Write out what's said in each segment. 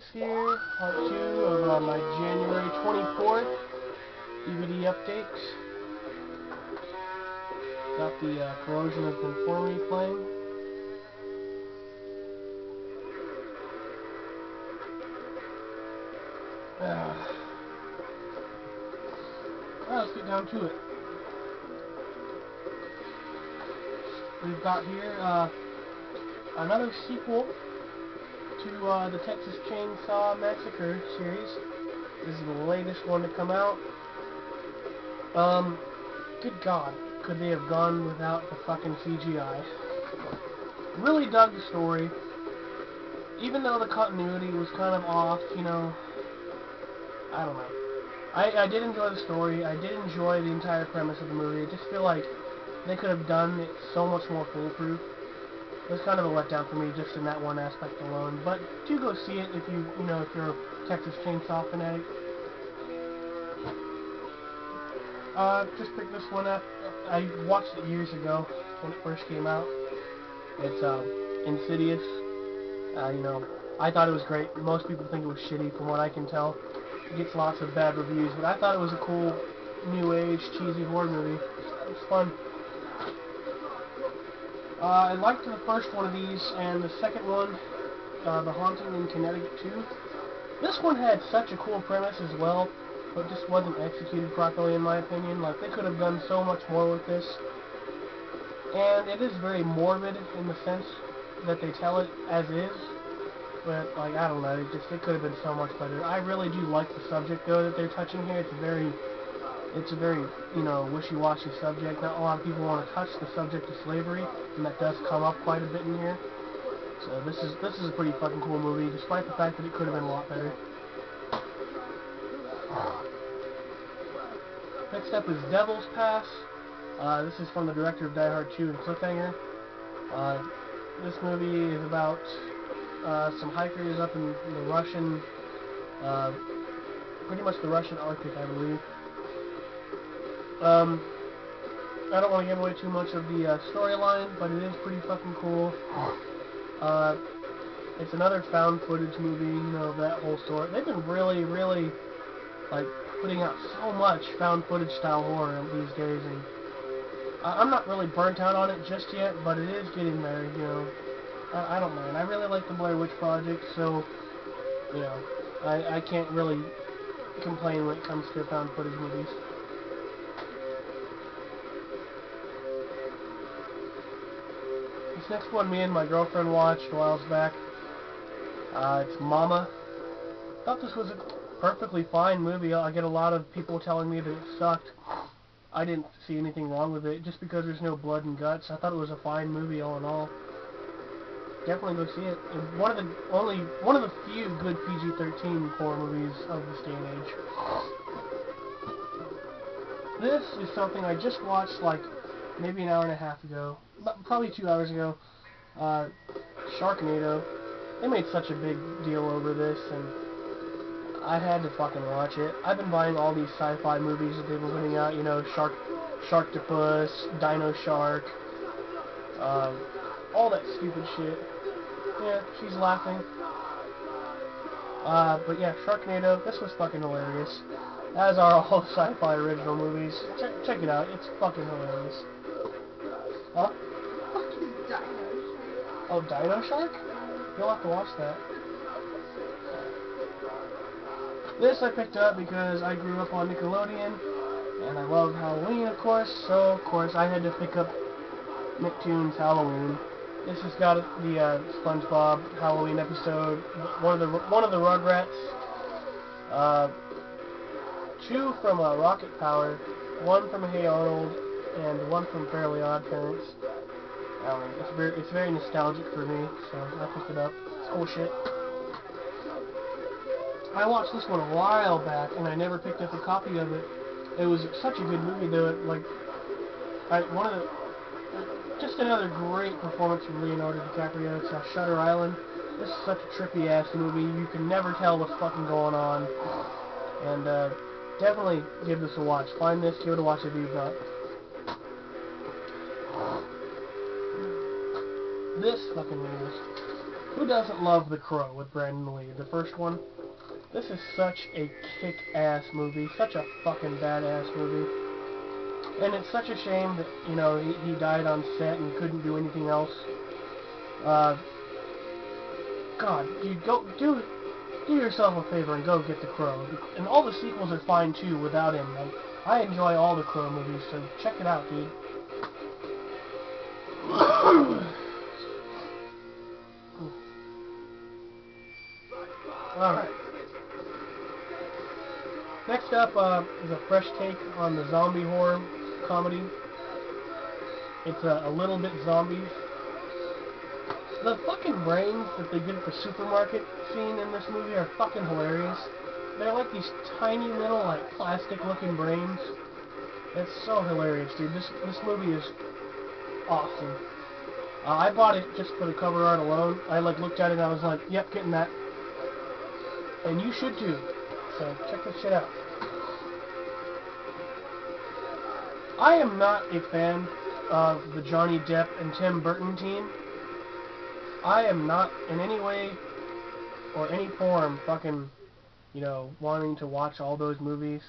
Updates here, part 2 of my January 24th DVD updates. Got the Corrosion of Conformity playing. Well, let's get down to it. We've got here another sequel to the Texas Chainsaw Massacre series. This is the latest one to come out. Good God, could they have gone without the fucking CGI? Really dug the story. Even though the continuity was kind of off, you know, I don't know. I did enjoy the story. I did enjoy the entire premise of the movie. I just feel like they could have done it so much more foolproof. It was kind of a letdown for me just in that one aspect alone. But do go see it if you know, if you're a Texas Chainsaw fanatic. Just picked this one up. I watched it years ago when it first came out. It's Insidious. You know, I thought it was great. Most people think it was shitty, from what I can tell. It gets lots of bad reviews, but I thought it was a cool, new age, cheesy horror movie. It was fun. I liked the first one of these, and the second one, The Haunting in Connecticut 2. This one had such a cool premise as well, but just wasn't executed properly in my opinion. Like, they could have done so much more with this. And it is very morbid in the sense that they tell it as is. But, like, I don't know, it could have been so much better. I really do like the subject, though, that they're touching here. It's a very, you know, wishy-washy subject. Not a lot of people want to touch the subject of slavery, and that does come up quite a bit in here. So this is a pretty fucking cool movie, despite the fact that it could have been a lot better. Next up is Devil's Pass. This is from the director of Die Hard 2 and Cliffhanger. This movie is about some hikers up in the Russian, pretty much the Russian Arctic, I believe. I don't want to give away too much of the storyline, but it is pretty fucking cool. It's another found footage movie, you know, that whole story. They've been really, like, putting out so much found footage style horror these days, and I'm not really burnt out on it just yet, but it is getting there, you know. I don't mind. I really like the Blair Witch Project, so, you know, I can't really complain when it comes to found footage movies. This next one me and my girlfriend watched a while back. It's Mama. Thought this was a perfectly fine movie. I get a lot of people telling me that it sucked. I didn't see anything wrong with it, just because there's no blood and guts. I thought it was a fine movie all in all. Definitely go see it. It's one of the few good PG-13 horror movies of this day and age. This is something I just watched like maybe an hour and a half ago, probably 2 hours ago. Sharknado. They made such a big deal over this, and I had to fucking watch it. I've been buying all these sci-fi movies that they've been putting out, you know, Sharktopus, Dino Shark, all that stupid shit. Yeah, she's laughing. But yeah, Sharknado, this was fucking hilarious. As are all sci-fi original movies. Check it out, it's fucking hilarious. Huh? Fucking Dino Shark. Oh, Dino Shark? You'll have to watch that. This I picked up because I grew up on Nickelodeon, and I love Halloween, of course, so of course I had to pick up Nicktoons Halloween. This has got the SpongeBob Halloween episode, one of the Rugrats, 2 from Rocket Power, 1 from Hey Arnold, and 1 from Fairly Odd Parents. It's very nostalgic for me, so I picked it up. It's cool shit. I watched this one a while back, and I never picked up a copy of it. It was such a good movie, though. Just another great performance from Leonardo DiCaprio. It's Shutter Island. This is such a trippy-ass movie. You can never tell what's fucking going on. And definitely give this a watch. Find this, give it a watch if you've not. This fucking rules. Who doesn't love The Crow with Brandon Lee, the first one? This is such a kick-ass movie, such a fucking badass movie. And it's such a shame that, you know, he died on set and couldn't do anything else. God, dude, go do yourself a favor and go get The Crow. And all the sequels are fine too without him. Like, I enjoy all the Crow movies, so check it out, dude. Alright. Next up is a fresh take on the zombie horror comedy. It's a little bit zombies. The fucking brains that they get at the supermarket scene in this movie are fucking hilarious. They're like these tiny little, like, plastic-looking brains. It's so hilarious, dude. This movie is awesome. I bought it just for the cover art alone. I, like, looked at it and I was like, yep, getting that. And you should too. So, check this shit out. I am not a fan of the Johnny Depp and Tim Burton team. I am not in any way or any form fucking, you know, wanting to watch all those movies.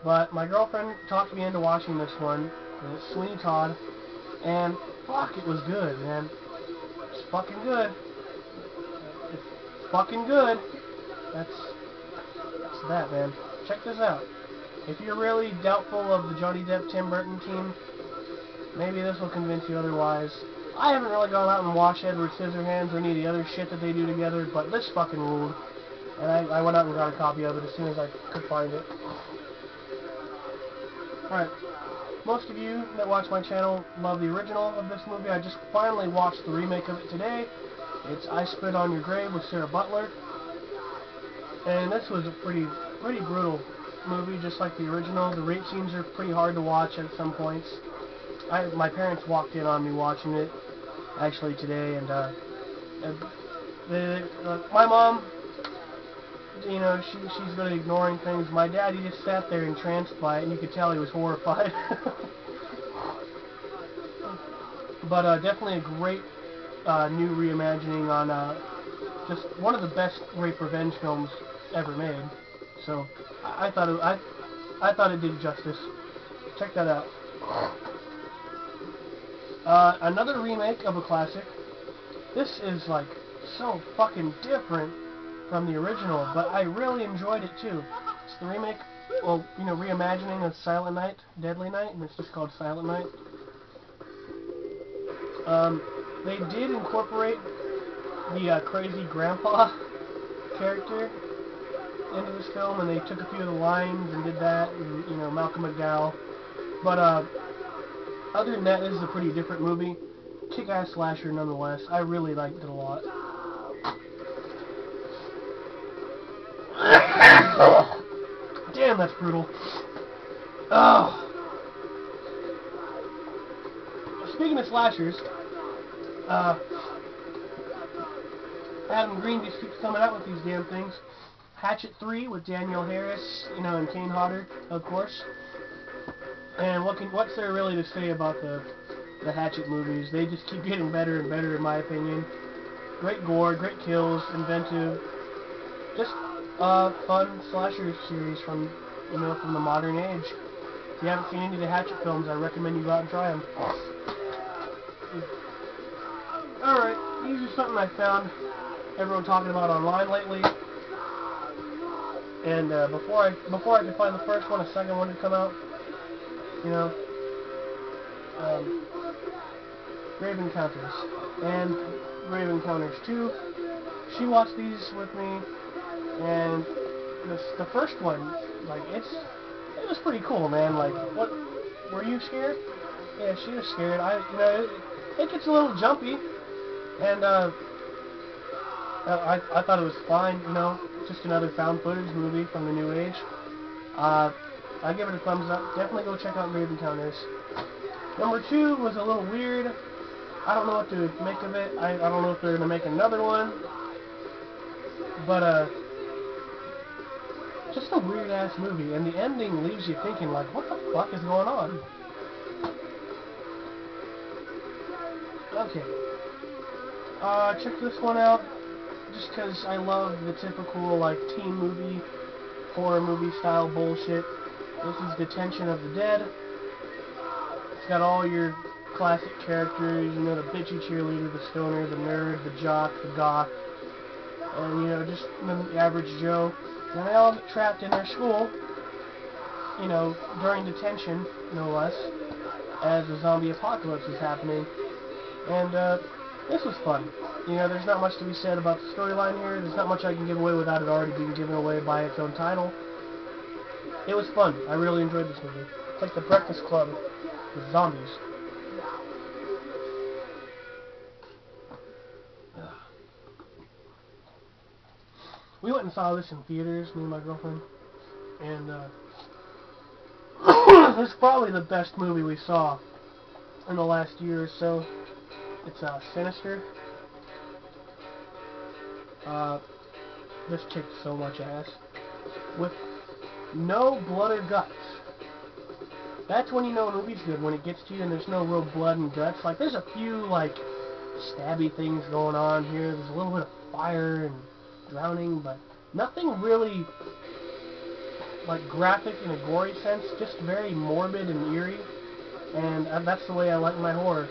But my girlfriend talked me into watching this one. It's Sweeney Todd. And fuck, it was good, man. It's fucking good. It's fucking good. That's that, man. Check this out. If you're really doubtful of the Johnny Depp, Tim Burton team, maybe this will convince you otherwise. I haven't really gone out and watched Edward Scissorhands or any of the other shit that they do together, but this fucking ruled. And I went out and got a copy of it as soon as I could find it. Alright. Most of you that watch my channel love the original of this movie. I just finally watched the remake of it today. It's I Spit on Your Grave with Sarah Butler. And this was a pretty brutal movie, just like the original. The rape scenes are pretty hard to watch at some points. My parents walked in on me watching it, actually today, and my mom, you know, she's good at ignoring things. My dad, he just sat there entranced by it, and you could tell he was horrified. But definitely a great new reimagining on just one of the best rape revenge films ever made. So I thought it did justice. Check that out. Another remake of a classic. This is like so fucking different from the original, but I really enjoyed it too. It's the remake, well, you know, reimagining of Silent Night, Deadly Night, and it's just called Silent Night. They did incorporate the crazy grandpa character into this film, and they took a few of the lines and did that, and, you know, Malcolm McDowell. But other than that, this is a pretty different movie. Kick-ass slasher nonetheless. I really liked it a lot. Damn, that's brutal. Oh. Speaking of slashers, Adam Green just keeps coming out with these damn things. Hatchet 3 with Danielle Harris, you know, and Kane Hodder, of course. And what's there really to say about the Hatchet movies? They just keep getting better and better, in my opinion. Great gore, great kills, inventive. Just fun slasher series from the modern age. If you haven't seen any of the Hatchet films, I recommend you go out and try them. Alright, these are something I found everyone talking about online lately. And before I could find the first one, a second one had come out. You know, Grave Encounters and Grave Encounters 2. She watched these with me, and the first one, like, it was pretty cool, man. Like, what, were you scared? Yeah, she was scared. It gets a little jumpy, and I thought it was fine. You know, just another found footage movie from the new age. I give it a thumbs up. Definitely go check out Grave Encounters. Number 2 was a little weird. I don't know what to make of it. I don't know if they're going to make another one. But, just a weird-ass movie. And the ending leaves you thinking, like, what the fuck is going on? Okay. Check this one out. just because I love the typical, like, teen movie, horror movie style bullshit. This is Detention of the Dead. It's got all your classic characters, you know, the bitchy cheerleader, the stoner, the nerd, the jock, the goth, and, you know, just the average Joe. And they all get trapped in their school, you know, during detention, no less, as the zombie apocalypse is happening. And, this was fun. You know, there's not much to be said about the storyline here. There's not much I can give away without it already being given away by its own title. It was fun. I really enjoyed this movie. It's like The Breakfast Club with zombies. We went and saw this in theaters, me and my girlfriend, and this is probably the best movie we saw in the last year or so. It's Sinister. This kicked so much ass. With no blood or guts. That's when you know a movie's good, when it gets to you and there's no real blood and guts. Like, there's a few, like, stabby things going on here. There's a little bit of fire and drowning, but nothing really, like, graphic in a gory sense. Just very morbid and eerie. And that's the way I like my horror.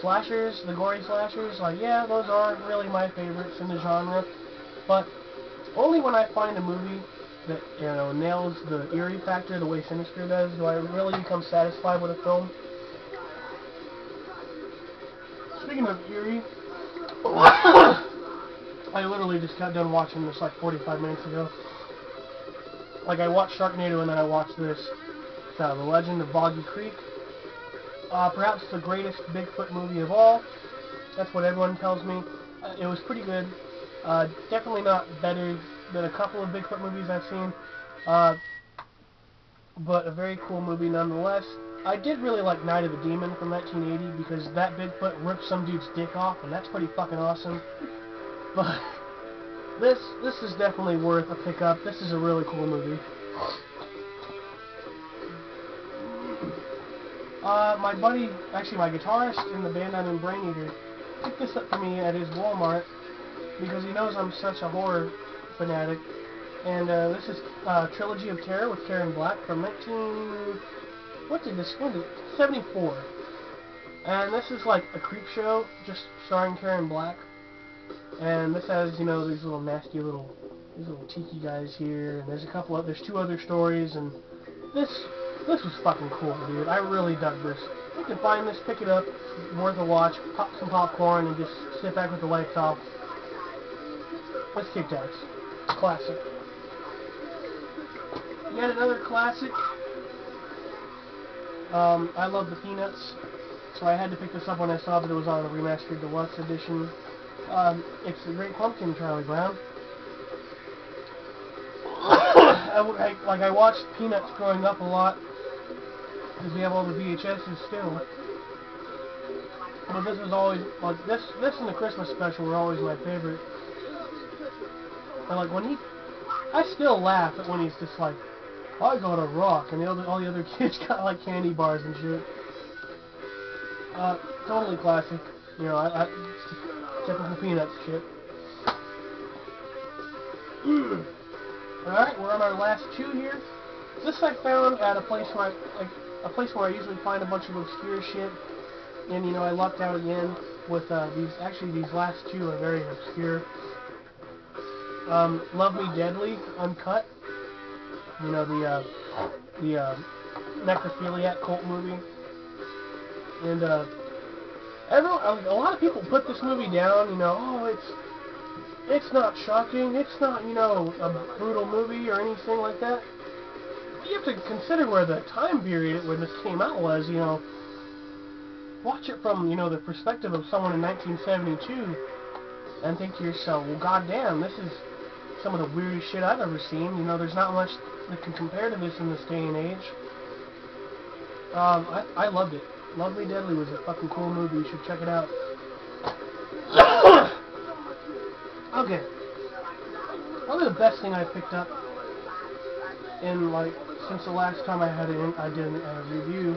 Slashers, the gory slashers, like, yeah, those aren't really my favorites in the genre, but only when I find a movie that, you know, nails the eerie factor the way Sinister does do I really become satisfied with a film. Speaking of eerie, I literally just got done watching this like 45 minutes ago. Like, I watched Sharknado and then I watched this. It's The Legend of Boggy Creek. Perhaps the greatest Bigfoot movie of all. That's what everyone tells me. It was pretty good. Definitely not better than a couple of Bigfoot movies I've seen. But a very cool movie nonetheless. I did really like Night of the Demon from 1980 because that Bigfoot ripped some dude's dick off, and that's pretty fucking awesome. But this is definitely worth a pickup. This is a really cool movie. My buddy, actually my guitarist in the band I'm in, Brain Eater, picked this up for me at his Walmart because he knows I'm such a horror fanatic. And this is Trilogy of Terror with Karen Black from 74. And this is like a creep show, just starring Karen Black. And this has, you know, these little nasty little tiki guys here, and there's two other stories, and this was fucking cool, dude. I really dug this. You can find this, pick it up, it's worth a watch, pop some popcorn, and just sit back with the lights off. Let's kick ass. Classic. Yet another classic. I love the Peanuts, so I had to pick this up when I saw that it was on a remastered deluxe edition. It's The Great Pumpkin, Charlie Brown. I watched Peanuts growing up a lot, because we have all the VHSs still. But this was always, like, this and the Christmas special were always my favorite. And, like, I still laugh at when he's just like, I got a rock, and all the other kids got, like, candy bars and shit. Totally classic. You know, typical Peanuts shit. Alright, we're on our last two here. This I found at a place where I usually find a bunch of obscure shit. And, you know, I lucked out again with these last two are very obscure. Love Me Deadly, Uncut. You know, the necrophiliac cult movie. And, a lot of people put this movie down, you know, oh, it's not shocking, it's not, you know, a brutal movie or anything like that. You have to consider where the time period when this came out was, you know. Watch it from, you know, the perspective of someone in 1972 and think to yourself, well, goddamn, this is some of the weirdest shit I've ever seen. You know, there's not much that can compare to this in this day and age. I loved it. Love Me Deadly was a fucking cool movie. You should check it out. Okay. Probably the best thing I picked up in, like, since the last time I did a review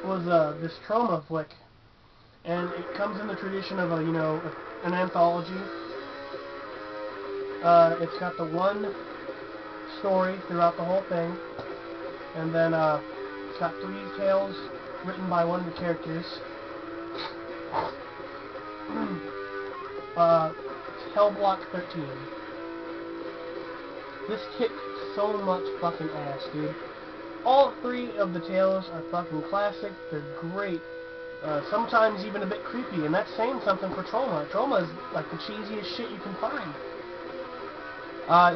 was this Trauma flick. And it comes in the tradition of an anthology. It's got the one story throughout the whole thing, and then it's got 3 tales written by one of the characters. It's Hellblock 13. This kicks so much fucking ass, dude. All 3 of the tales are fucking classic. They're great. Sometimes even a bit creepy, and that's saying something for Troma. Troma is like the cheesiest shit you can find.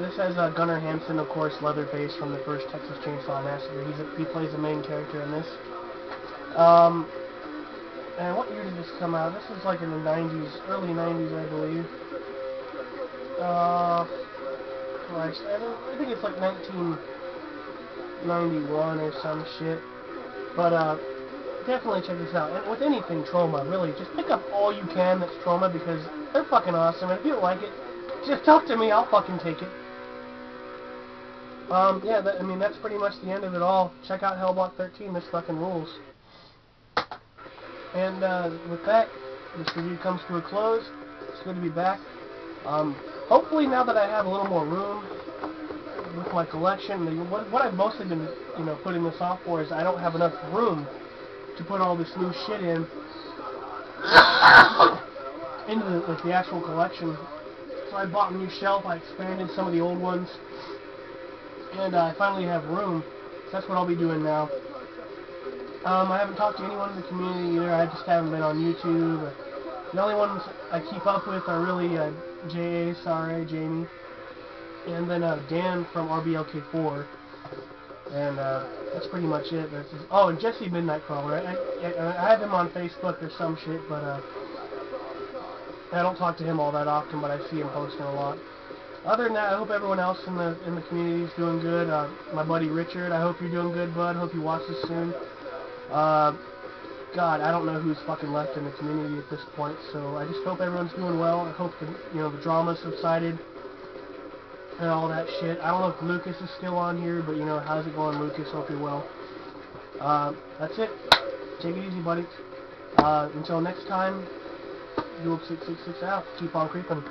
This has Gunnar Hansen, of course, Leatherface from the first Texas Chainsaw Massacre. He plays the main character in this. And what year did this come out? This is like in the 90s, early 90s, I believe. Christ, I think it's like 1991 or some shit. But, definitely check this out. And with anything Troma, really, just pick up all you can that's Troma, because they're fucking awesome. And if you don't like it, just talk to me, I'll fucking take it. Yeah, I mean, that's pretty much the end of it all. Check out Hellblock 13, this fucking rules. And, with that, this review comes to a close. It's good to be back. Hopefully now that I have a little more room with my collection, what I've mostly been, putting this off for is I don't have enough room to put all this new shit in into the actual collection. So I bought a new shelf, I expanded some of the old ones, and I finally have room. So that's what I'll be doing now. I haven't talked to anyone in the community either. I just haven't been on YouTube. The only ones I keep up with are really J.A., Jamie, and then Dan from RBLK4. And that's pretty much it. Oh, and Jesse Midnight Crawler. I have him on Facebook or some shit, but I don't talk to him all that often, but I see him posting a lot. Other than that, I hope everyone else in the community is doing good. My buddy Richard, I hope you're doing good, bud. Hope you watch this soon. God, I don't know who's fucking left in the community at this point, so I just hope everyone's doing well. I hope the drama subsided and all that shit. I don't know if Lucas is still on here, but how's it going, Lucas? Hope you're well. That's it. Take it easy, buddy. Until next time, Julep666 out. Keep on creeping.